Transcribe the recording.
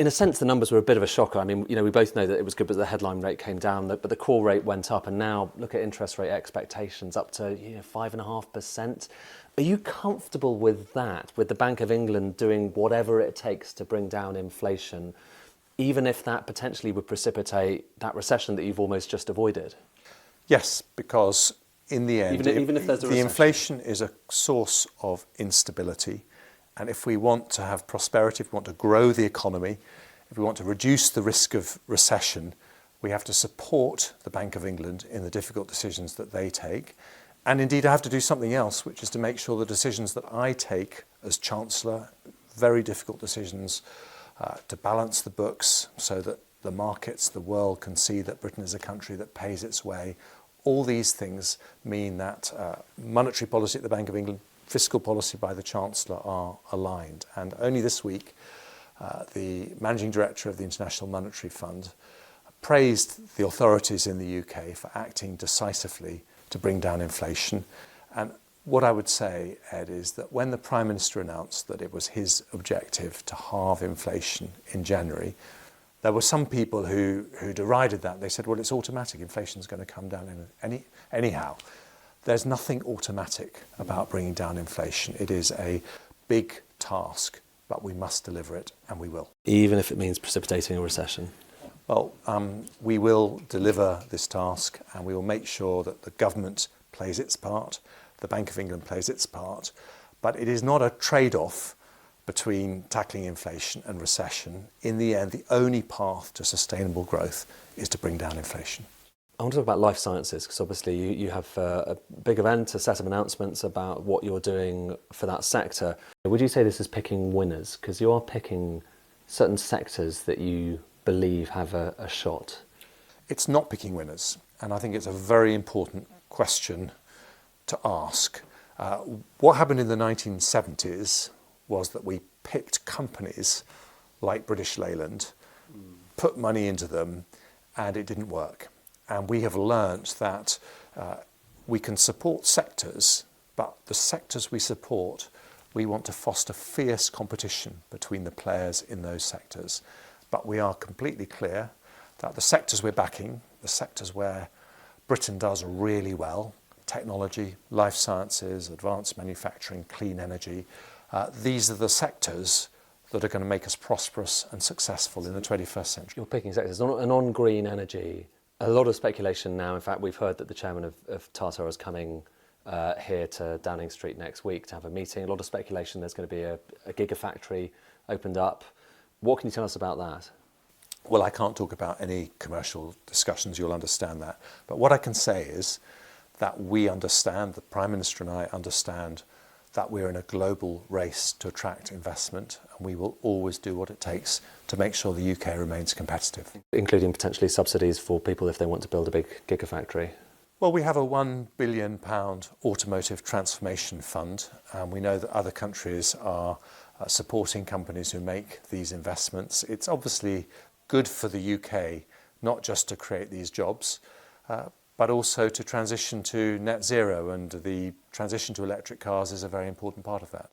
In a sense, the numbers were a bit of a shocker. I mean, we both know that it was good, but the headline rate came down, but the core rate went up, and now look at interest rate expectations up to 5.5%. Are you comfortable with that, with the Bank of England doing whatever it takes to bring down inflation, even if that potentially would precipitate that recession that you've almost just avoided? Yes, because in the end, even if there's a recession, the inflation is a source of instability. And if we want to have prosperity, if we want to grow the economy, if we want to reduce the risk of recession, we have to support the Bank of England in the difficult decisions that they take. And indeed, I have to do something else, which is to make sure the decisions that I take as Chancellor, very difficult decisions, to balance the books so that the markets, the world can see that Britain is a country that pays its way. All these things mean that monetary policy at the Bank of England, fiscal policy by the Chancellor are aligned. And only this week, the Managing Director of the International Monetary Fund praised the authorities in the UK for acting decisively to bring down inflation. And what I would say, Ed, is that when the Prime Minister announced that it was his objective to halve inflation in January, there were some people who derided that. They said, well, it's automatic. Inflation's going to come down anyhow. There's nothing automatic about bringing down inflation. It is a big task, but we must deliver it, and we will. Even if it means precipitating a recession? Well, we will deliver this task, and we will make sure that the government plays its part, the Bank of England plays its part, but it is not a trade-off between tackling inflation and recession. In the end, the only path to sustainable growth is to bring down inflation. I want to talk about life sciences, because obviously you have a big event, a set of announcements about what you're doing for that sector. Would you say this is picking winners? Because you are picking certain sectors that you believe have a shot. It's not picking winners, and I think it's a very important question to ask. What happened in the 1970s was that we picked companies like British Leyland, put money into them, and it didn't work. And we have learnt that we can support sectors, but the sectors we support, we want to foster fierce competition between the players in those sectors. But we are completely clear that the sectors we're backing, the sectors where Britain does really well, technology, life sciences, advanced manufacturing, clean energy, these are the sectors that are going to make us prosperous and successful in the 21st century. You're picking sectors, and on green energy, a lot of speculation now. In fact, we've heard that the chairman of Tata is coming here to Downing Street next week to have a meeting. A lot of speculation there's going to be a gigafactory opened up. What can you tell us about that? Well, I can't talk about any commercial discussions, you'll understand that. But what I can say is that we understand, the Prime Minister and I understand, that we're in a global race to attract investment, and we will always do what it takes to make sure the UK remains competitive. Including potentially subsidies for people if they want to build a big gigafactory? Well, we have a £1 billion automotive transformation fund, and we know that other countries are supporting companies who make these investments. It's obviously good for the UK, not just to create these jobs, but also to transition to net zero, and the transition to electric cars is a very important part of that.